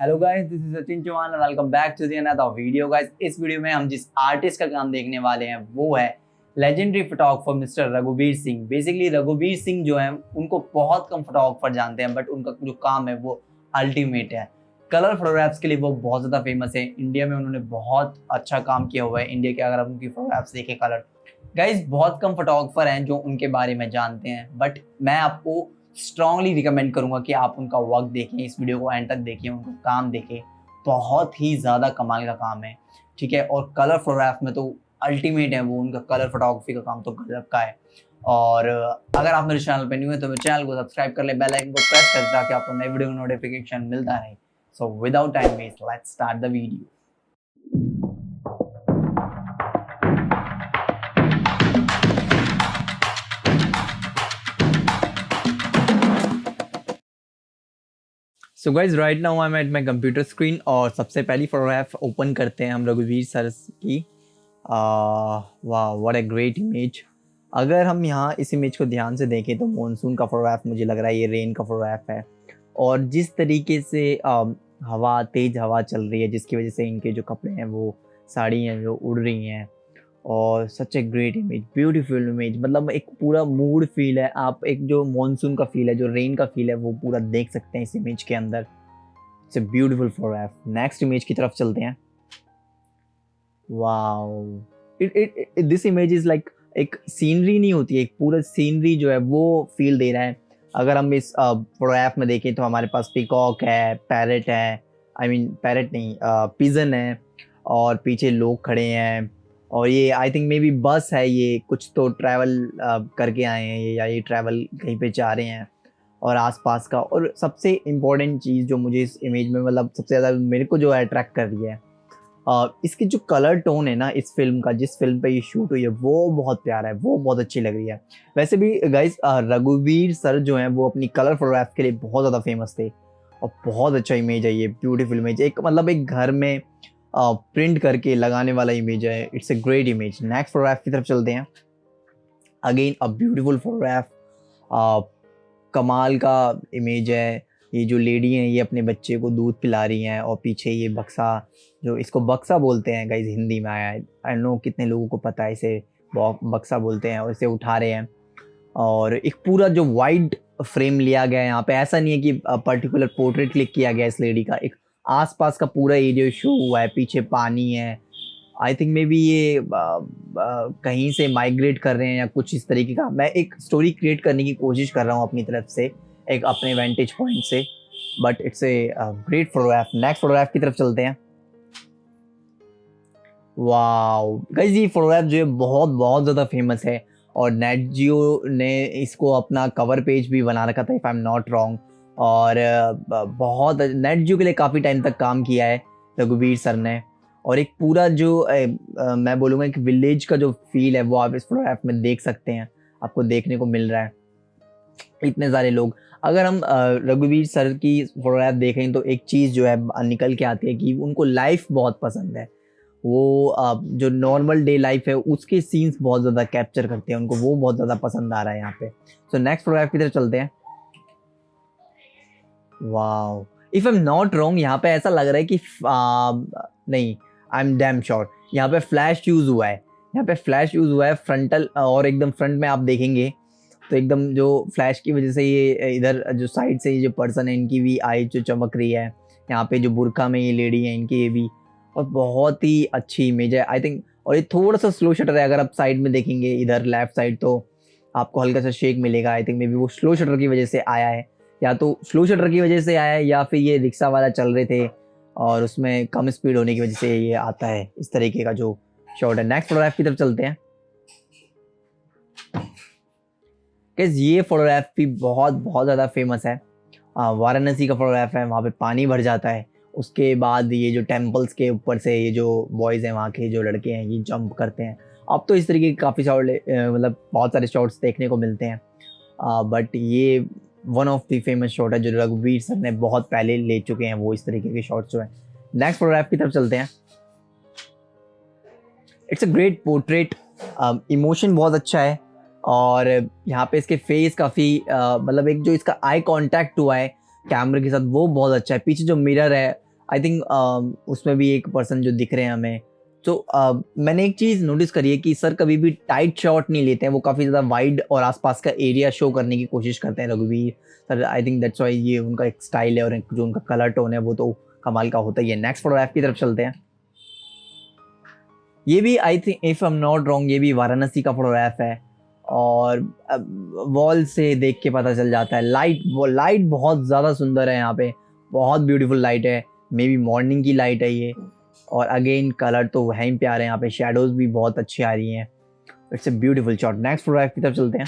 Hello guys, this is Sachin Chauhan and welcome back to the another video guys. इस video में हम जिस artist का काम देखने वाले हैं वो है लेजेंडरी फोटोग्राफर मिस्टर रघुवीर सिंह। बेसिकली रघुवीर सिंह जो है उनको बहुत कम फोटोग्राफर जानते हैं, बट उनका जो काम है वो अल्टीमेट है। कलर फोटोग्राफ्स के लिए वो बहुत ज़्यादा फेमस है। इंडिया में उन्होंने बहुत अच्छा काम किया हुआ है। इंडिया के अगर आप उनकी फोटोग्राफ्स देखें कलर, गाइज बहुत कम फोटोग्राफर हैं जो उनके बारे में जानते हैं, बट मैं आपको स्ट्रांगली रिकमेंड करूंगा कि आप उनका वर्क देखें, इस वीडियो को एंड तक देखें, उनका काम देखें। बहुत ही ज़्यादा कमाल का काम है, ठीक है। और कलर फोटोग्राफ में तो अल्टीमेट है वो, उनका कलर फोटोग्राफी का काम तो गजब का है। और अगर आप मेरे चैनल पे न्यू है तो मेरे चैनल को सब्सक्राइब कर ले, बेल आइकन को प्रेस कर ताकि आपको नई वीडियो नोटिफिकेशन मिलता रहे। So without time waste, let's start the video. So guys right now I am at my computer screen और सबसे पहली फोटोग्राफ ओपन करते हैं हम रघुवीर सर की। वाह, व्हाट ए ग्रेट इमेज। अगर हम यहाँ इस इमेज को ध्यान से देखें तो मॉनसून का फोटोग्राफ मुझे लग रहा है, ये रेन का फोटोग्राफ है। और जिस तरीके से हवा, तेज़ हवा चल रही है जिसकी वजह से इनके जो कपड़े हैं वो साड़ी हैं जो उड़ रही हैं। और such a great image, beautiful image. मतलब एक पूरा मूड फील है, आप एक जो मॉनसून का फील है, जो रेन का फील है वो पूरा देख सकते हैं इस इमेज के अंदर। It's a beautiful photograph. Next image की तरफ चलते हैं। Wow, this image is like एक सीनरी नहीं होती है, एक पूरा सीनरी जो है वो फील दे रहा है। अगर हम इस फोटोग्राफ में देखें तो हमारे पास पिकॉक है, पैरट है, आई मीन पैरट नहीं, पिजन है, और पीछे लोग खड़े हैं। और ये आई थिंक मे बी बस है, ये कुछ तो ट्रैवल करके आए हैं या ये ट्रैवल कहीं पे जा रहे हैं। और आसपास का, और सबसे इम्पोर्टेंट चीज़ जो मुझे इस इमेज में मतलब सबसे ज़्यादा मेरे को जो अट्रैक्ट कर रही है, इसकी जो कलर टोन है ना इस फिल्म का, जिस फिल्म पे ये शूट हुई है वो बहुत प्यारा है, वो बहुत अच्छी लग रही है। वैसे भी गाइस रघुवीर सर जो हैं वो अपनी कलर फोटोग्राफ के लिए बहुत ज़्यादा फेमस थे। और बहुत अच्छा इमेज है ये, ब्यूटीफुल इमेज। एक मतलब एक घर में प्रिंट करके लगाने वाला इमेज है। It's a great image. Next photograph की तरफ चलते हैं। अगेन अ ब्यूटीफुल फोटोग्राफ, कमाल का इमेज है। ये जो लेडी हैं ये अपने बच्चे को दूध पिला रही हैं, और पीछे ये बक्सा, जो इसको बक्सा बोलते हैं गाइज हिंदी में, आया आई नो कितने लोगों को पता है इसे बक्सा बोलते हैं, और इसे उठा रहे हैं। और एक पूरा जो वाइड फ्रेम लिया गया है यहाँ पे, ऐसा नहीं है कि पर्टिकुलर पोर्ट्रेट क्लिक किया गया है इस लेडी का, एक आसपास का पूरा एरिया शो हुआ है। पीछे पानी है, आई थिंक मे बी ये कहीं से माइग्रेट कर रहे हैं या कुछ इस तरीके का। मैं एक स्टोरी क्रिएट करने की कोशिश कर रहा हूँ अपनी तरफ से, एक अपने वेंटेज पॉइंट से, but it's a great photograph. Next photograph की तरफ चलते हैं। वाओ गाइस, ये फोटोग्राफ जो है बहुत बहुत ज़्यादा फेमस है, और नेट जियो ने इसको अपना कवर पेज भी बना रखा था, if I am not wrong. और बहुत नेट जियो के लिए काफ़ी टाइम तक काम किया है रघुवीर सर ने। और एक पूरा जो मैं बोलूँगा एक विलेज का जो फील है वो आप इस फोटोग्राफ में देख सकते हैं, आपको देखने को मिल रहा है। इतने सारे लोग, अगर हम रघुवीर सर की फोटोग्राफ देखें तो एक चीज़ जो है निकल के आती है कि उनको लाइफ बहुत पसंद है। वो जो नॉर्मल डे लाइफ है उसके सीन्स बहुत ज़्यादा कैप्चर करते हैं, उनको वो बहुत ज़्यादा पसंद आ रहा है यहाँ पे। सो नेक्स्ट फोटोग्राफ की तरफ चलते हैं। Wow, if I am not wrong यहाँ पे ऐसा लग रहा है कि नहीं, आई एम डैम श्योर यहाँ पे फ्लैश यूज़ हुआ है। यहाँ पे फ्लैश यूज़ हुआ है फ्रंटल, और एकदम फ्रंट में आप देखेंगे तो एकदम जो फ्लैश की वजह से ये इधर जो साइड से ये जो पर्सन है इनकी भी आई जो चमक रही है। यहाँ पे जो बुर्का में ये लेडी है इनकी ये भी, और बहुत ही अच्छी इमेज है आई थिंक। और ये थोड़ा सा स्लो शटर है, अगर आप साइड में देखेंगे इधर लेफ्ट साइड तो आपको हल्का सा शेक मिलेगा। आई थिंक मे बी वो स्लो शटर की वजह से आया है, या तो स्लो शटर की वजह से आया है, या फिर ये रिक्शा वाला चल रहे थे और उसमें कम स्पीड होने की वजह से ये आता है इस तरीके का जो शॉट है। नेक्स्ट फोटोग्राफ की तरफ चलते हैं। गाइस ये फोटोग्राफ भी बहुत बहुत ज़्यादा फेमस है। वाराणसी का फोटोग्राफ है, वहाँ पे पानी भर जाता है। उसके बाद ये जो टेम्पल्स के ऊपर से ये जो बॉयज़ हैं, वहाँ के जो लड़के हैं ये जंप करते हैं। अब तो इस तरीके के काफ़ी शॉट मतलब बहुत सारे शॉट्स देखने को मिलते हैं, बट ये one of the famous shot है जो रघुवीर सर ने बहुत पहले ले चुके हैं, वो इस तरीके के शॉट्स जो हैं। नेक्स्ट फोटोग्राफ की तरफ चलते हैं। It's a great portrait, emotion बहुत अच्छा है। और यहाँ पे इसके फेस काफ़ी मतलब एक जो इसका आई कांटेक्ट हुआ है कैमरे के साथ वो बहुत अच्छा है। पीछे जो मिरर है आई थिंक उसमें भी एक पर्सन जो दिख रहे हैं हमें। तो मैंने एक चीज़ नोटिस करी है कि सर कभी भी टाइट शॉट नहीं लेते हैं, वो काफ़ी ज़्यादा वाइड और आसपास का एरिया शो करने की कोशिश करते हैं रघुवीर sir. I think that's why ये उनका एक स्टाइल है, और जो उनका कलर टोन है वो तो कमाल का होता ही है। नेक्स्ट फोटोग्राफ की तरफ चलते हैं। ये भी I think if I am not wrong ये भी वाराणसी का फोटोग्राफ है, और वॉल से देख के पता चल जाता है। वो लाइट बहुत ज़्यादा सुंदर है यहाँ पे, बहुत ब्यूटीफुल लाइट है, मे बी मॉर्निंग की लाइट है ये। और अगेन कलर तो है ही प्यारे, यहाँ पे शेडोज भी बहुत अच्छी आ रही हैं। It's a beautiful shot. Next photograph की तरफ चलते हैं।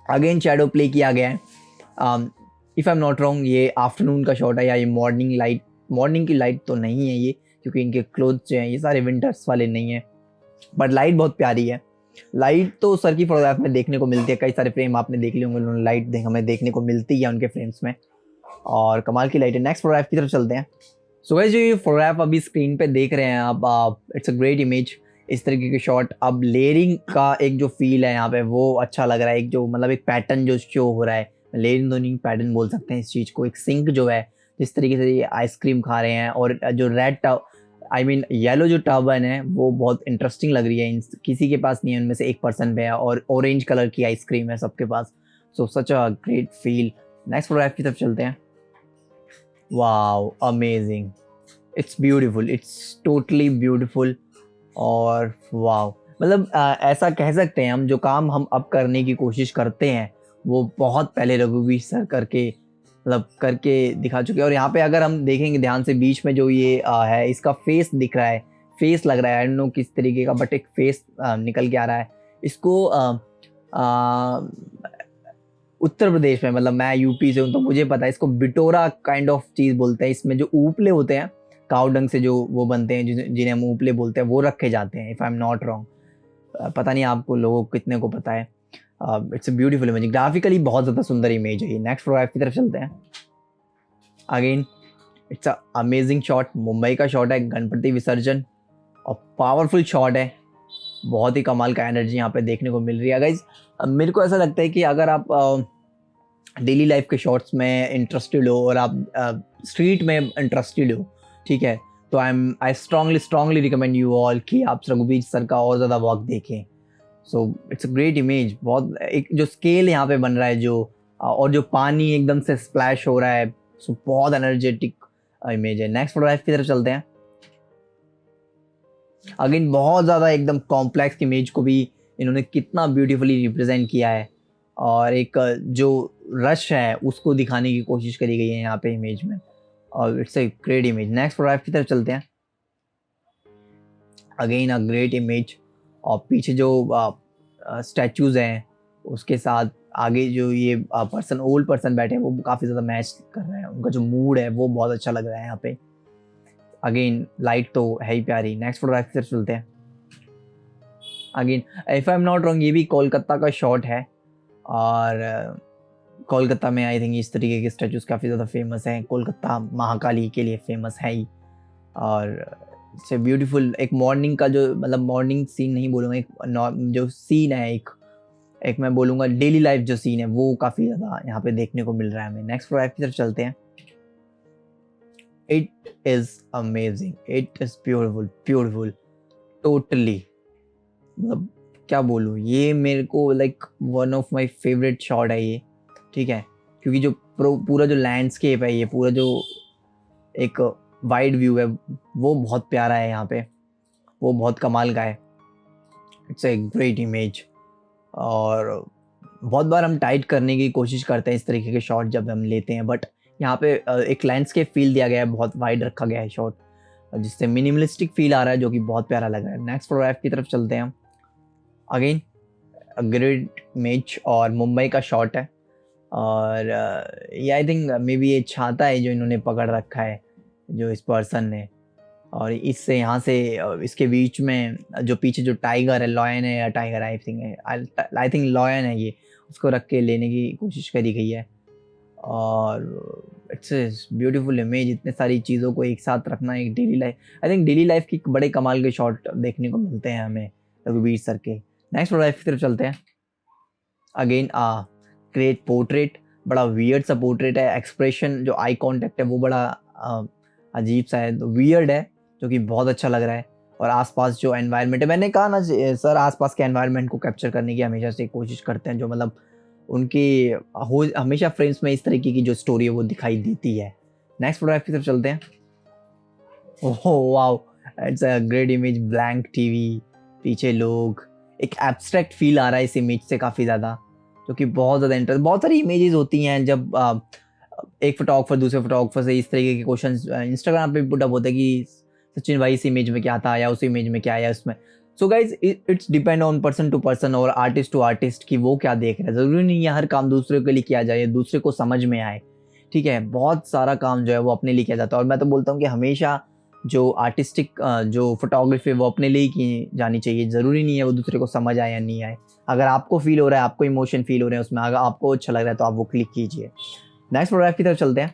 अगेन शेडो प्ले किया गया है। If I am not wrong ये आफ्टरनून का शॉट है, या ये मॉर्निंग की लाइट तो नहीं है ये, क्योंकि इनके क्लोथ जो हैं ये सारे विंटर्स वाले नहीं है, बट लाइट बहुत प्यारी है। लाइट तो सर की फोटोग्राफ में देखने को मिलती है, कई सारे फ्रेम आपने देख लिए होंगे, उन्होंने लाइट हमें देखने को मिलती है उनके फ्रेम्स में, और कमाल की लाइट है। नेक्स्ट फोटोग्राफ की तरफ चलते हैं। सो गाइस जो ये फोटोग्राफ अभी स्क्रीन पे देख रहे हैं आप, इट्स अ ग्रेट इमेज। इस तरीके के शॉट, अब लेयरिंग का एक जो फील है यहाँ पे वो अच्छा लग रहा है। एक जो मतलब एक पैटर्न जो शो हो रहा है, लेयरिंग तो नहीं पैटर्न बोल सकते हैं इस चीज़ को। एक सिंक जो है, जिस तरीके से ये आइसक्रीम खा रहे हैं, और जो red tub I mean yellow जो टर्बन है वो बहुत इंटरेस्टिंग लग रही है। किसी के पास नहीं है उनमें से, एक पर्सन पे है, और ऑरेंज कलर की आइसक्रीम है सबके पास। So such a great feel. Next photograph की तरफ चलते हैं। Wow amazing, it's beautiful, it's totally beautiful. और वाओ मतलब ऐसा कह सकते हैं हम, जो काम हम अब करने की कोशिश करते हैं वो बहुत पहले रघुवीर सर करके दिखा चुके हैं। और यहाँ पे अगर हम देखेंगे ध्यान से, बीच में जो ये है इसका फेस दिख रहा है, फेस लग रहा है, आई डोंट नो किस तरीके का, बट एक फेस निकल के आ रहा है। इसको उत्तर प्रदेश में, मतलब मैं यूपी से हूँ तो मुझे पता है, इसको बिटोरा काइंड ऑफ चीज़ बोलते हैं। इसमें जो ऊपले होते हैं काव डंग से, जो वो बनते हैं जिन्हें हम ऊपले बोलते हैं, वो रखे जाते हैं, if I am not wrong. पता नहीं आपको लोगों को कितने को पता है। It's a beautiful image, graphically बहुत ज़्यादा सुंदर इमेज है ये। नेक्स्ट फोटोग्राफ की तरफ चलते हैं। Again it's a amazing shot, Mumbai का शॉट है, गणपति विसर्जन, और पावरफुल शॉट है। बहुत ही कमाल का एनर्जी यहाँ पे देखने को मिल रही है गाइज। मेरे को ऐसा लगता है कि अगर आप डेली लाइफ के शॉट्स में इंटरेस्टेड हो, और आप स्ट्रीट में इंटरेस्टेड हो, ठीक है, तो I strongly recommend you all कि आप रघुवीर सर का और ज़्यादा वर्क देखें। So it's a great image. बहुत एक जो स्केल यहाँ पे बन रहा है, जो और जो पानी एकदम से स्प्लैश हो रहा है, सो बहुत एनर्जेटिक इमेज है। नेक्स्ट फोटोग्राफ की तरफ चलते हैं। अगेन बहुत ज़्यादा एकदम कॉम्प्लेक्स इमेज को भी इन्होंने कितना ब्यूटीफुली रिप्रेजेंट किया है, और एक जो रश है उसको दिखाने की कोशिश करी गई है यहाँ पे इमेज में, और it's a great image. Next photograph की तरफ चलते हैं। अगेन अ ग्रेट इमेज, और पीछे जो स्टैचूज हैं उसके साथ आगे जो ये ओल्ड पर्सन बैठे हैं वो काफ़ी ज़्यादा मैच कर रहे हैं, उनका जो मूड है वो बहुत अच्छा लग रहा है यहाँ पे। अगेन लाइट तो है ही प्यारी। नेक्स्ट फोटोग्राफ की तरफ चलते हैं। Again if I am not wrong ये भी कोलकाता का शॉट है, और कोलकाता में आई थिंक इस तरीके के स्टैचूज काफ़ी ज़्यादा फेमस हैं। कोलकाता महाकाली के लिए फेमस है ही, और इट्स ब्यूटीफुल। एक मॉर्निंग का जो मतलब मॉर्निंग सीन नहीं बोलूँगा, एक जो सीन है, एक मैं बोलूँगा डेली लाइफ जो सीन है वो काफ़ी ज़्यादा यहाँ पे देखने को मिल रहा है हमें। नेक्स्ट फोटोग्राफ की तरफ चलते हैं। It is amazing, it is beautiful totally. मतलब क्या बोलूँ, ये मेरे को like one of my favourite shot है ये, ठीक है, क्योंकि जो पूरा जो लैंडस्केप है, ये पूरा जो एक वाइड व्यू है वो बहुत प्यारा है यहाँ पे, वो बहुत कमाल का है। It's a great image. और बहुत बार हम टाइट करने की कोशिश करते हैं इस तरीके के शॉट जब हम लेते हैं, बट यहाँ पे एक लैंडस्केप फील दिया गया है, बहुत वाइड रखा गया है शॉट, जिससे मिनिमलिस्टिक फील आ रहा है, जो कि बहुत प्यारा लग रहा है। नेक्स्ट फोटोग्राफ की तरफ चलते हैं। अगेन ग्रेट इमेज, और मुंबई का शॉट है, और ये आई थिंक मे बी ये छाता है जो इन्होंने पकड़ रखा है, जो इस पर्सन ने, और इससे यहाँ से इसके बीच में जो पीछे जो टाइगर है, लॉयन है या टाइगर आई थिंक लॉयन है, ये उसको रख के लेने की कोशिश करी गई है। और इट्स ब्यूटीफुल इमेज। इतने सारी चीज़ों को एक साथ रखना, एक daily life, I think daily life की बड़े कमाल के शॉट देखने को मिलते हैं हमें रघुवीर सर के। नेक्स्ट फोटोग्राफ की तरफ चलते हैं। अगेन ग्रेट पोर्ट्रेट, बड़ा वियर्ड सा पोर्ट्रेट है, एक्सप्रेशन जो आई कांटेक्ट है वो बड़ा अजीब सा है, वियर्ड है, जो कि बहुत अच्छा लग रहा है। और आसपास जो एनवायरनमेंट है, मैंने कहा ना सर, आसपास के एनवायरनमेंट को कैप्चर करने की हमेशा से कोशिश करते हैं, जो मतलब उनकी हमेशा फ्रेम्स में इस तरीके की जो स्टोरी है वो दिखाई देती है। नेक्स्ट फोटोग्राफ की तरफ चलते हैं। Oh wow, it's a great image, blank TV, पीछे लोग, एक एब्स्ट्रैक्ट फील आ रहा है इस इमेज से काफ़ी ज़्यादा, जो कि बहुत ज़्यादा इंटरेस्ट। बहुत सारी इमेजेस होती हैं जब एक फोटोग्राफर दूसरे फोटोग्राफर से इस तरीके के क्वेश्चन इंस्टाग्राम पे पुटअप होते हैं कि सचिन भाई इस इमेज में क्या था, या उस इमेज में क्या आया उसमें। So guys it's depend on person to person और आर्टिस्ट टू आर्टिस्ट कि वो क्या देख रहे हैं। ज़रूरी नहीं है हर काम दूसरे के लिए किया जाए, दूसरे को समझ में आए, ठीक है। बहुत सारा काम जो है वो अपने लिए किया जाता है, और मैं तो बोलता हूँ कि हमेशा जो आर्टिस्टिक जो फोटोग्राफी है वो अपने लिए की जानी चाहिए। ज़रूरी नहीं है वो दूसरे को समझ आए या नहीं आए। अगर आपको फील हो रहा है, आपको इमोशन फील हो रहे हैं उसमें, अगर आपको अच्छा लग रहा है तो आप वो क्लिक कीजिए। नेक्स्ट फोटोग्राफ की तरफ चलते हैं।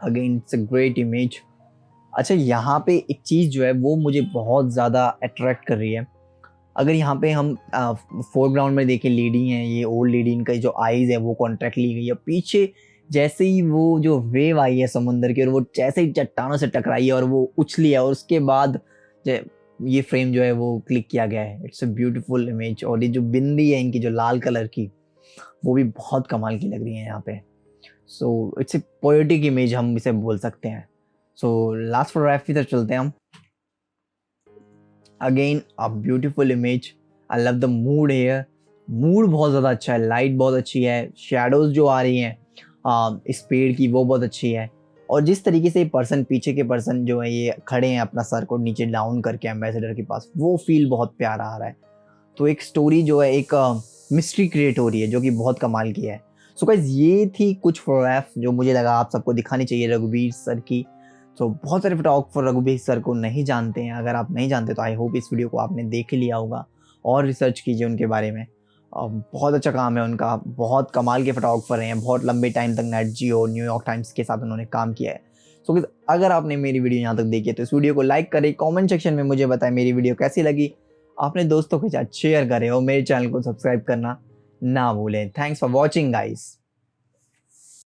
Again it's a great image. अच्छा, यहाँ पे एक चीज़ जो है वो मुझे बहुत ज़्यादा अट्रैक्ट कर रही है। अगर यहाँ पे हम फोरग्राउंड में देखें, लेडी हैं, ये ओल्ड लेडी, इनका जो आईज़ है वो कॉन्ट्रैक्ट ली गई है। पीछे जैसे ही वो जो वेव आई है समुंदर की, और वो जैसे ही चट्टानों से टकराई है और वो उछली है, और उसके बाद ये फ्रेम जो है वो क्लिक किया गया है। It's a beautiful image. और ये जो बिंदी है इनकी जो लाल कलर की, वो भी बहुत कमाल की लग रही है यहाँ पे। So it's a poetic image हम इसे बोल सकते हैं। सो लास्ट फोटोग्राफ की तरफ चलते हैं हम। Again a beautiful image. I love the mood here. Mood बहुत ज़्यादा अच्छा है, लाइट बहुत अच्छी है, शेडोज़ जो आ रही हैं इस पेड़ की वो बहुत अच्छी है। और जिस तरीके से पर्सन, पीछे के पर्सन जो है ये खड़े हैं अपना सर को नीचे डाउन करके एम्बेसडर के पास, वो फील बहुत प्यारा आ रहा है। तो एक स्टोरी जो है, एक मिस्ट्री क्रिएट हो रही है, जो कि बहुत कमाल की है। सो गाइस, ये थी कुछ फोटोग्राफ जो मुझे लगा आप सबको दिखानी चाहिए रघुवीर सर की। तो बहुत सारे फोटोग्राफर रघुवीर सर को नहीं जानते हैं। अगर आप नहीं जानते तो आई होप इस वीडियो को आपने देख लिया होगा, और रिसर्च कीजिए उनके बारे में। बहुत अच्छा काम है उनका, बहुत कमाल के फोटोग्राफर हैं। बहुत लंबे टाइम तक नेट जियो, न्यूयॉर्क टाइम्स के साथ उन्होंने काम किया है। सो अगर आपने मेरी वीडियो यहाँ तक देखी है तो इस वीडियो को लाइक करें, कमेंट सेक्शन में मुझे बताएं मेरी वीडियो कैसी लगी, अपने दोस्तों के साथ शेयर करें, और मेरे चैनल को सब्सक्राइब करना ना भूलें। Thanks for watching guys.